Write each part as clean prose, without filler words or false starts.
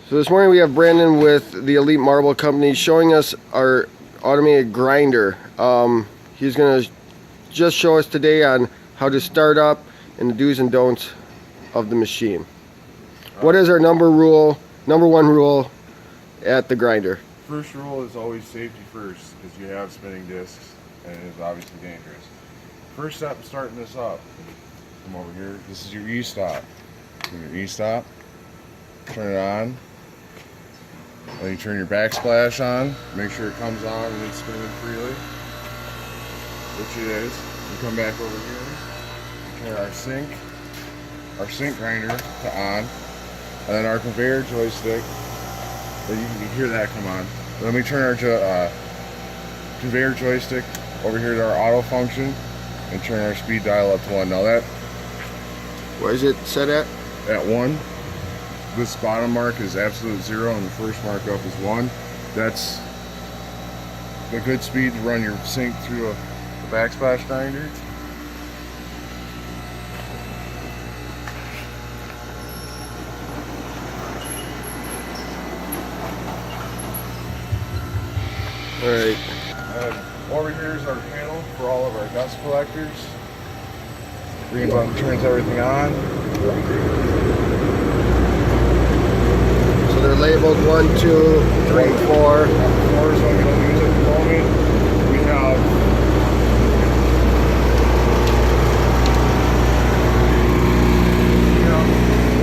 So this morning we have Brandon with the Elite Marble Company showing us our automated grinder. He's going to just show us today on how to start up and the do's and don'ts of the machine. What is our number one rule at the grinder? First rule is always safety first, because you have spinning discs and it is obviously dangerous. First step in starting this up, come over here. This is your e-stop. Your e-stop, turn it on. Then you turn your backsplash on, make sure it comes on and it's spinning freely, which it is. You come back over here, turn our sink grinder to on, and then our conveyor joystick, then you can hear that come on. Then we turn our conveyor joystick over here to our auto function and turn our speed dial up to 1. Now that, Where is it set at? at 1. This bottom mark is absolute 0 and the first mark up is 1. That's the good speed to run your sink through the backsplash grinder. Alright. Over here is our panel for all of our dust collectors. Green button turns everything on. So they're labeled 1, 2, 3, 4. 4 is what we don't use at the moment. We have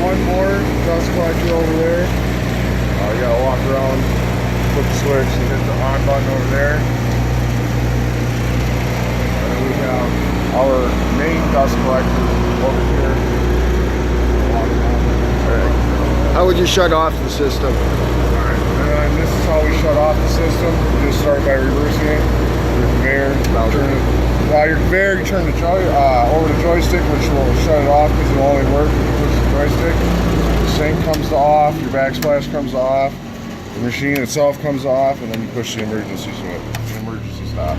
one more dust collector over there. You gotta walk around, flip the switch, and hit the on button over there. And then we have our main dust collector over here. Walk around. How would you shut off the system? Alright, and this is how we shut off the system. We just start by reversing it. Your conveyor, your conveyor, you turn the over the joystick, which will shut it off because it will only work if you push the joystick. The sink comes to off, your backsplash comes off, the machine itself comes off, and then you push the emergency switch, the emergency stop.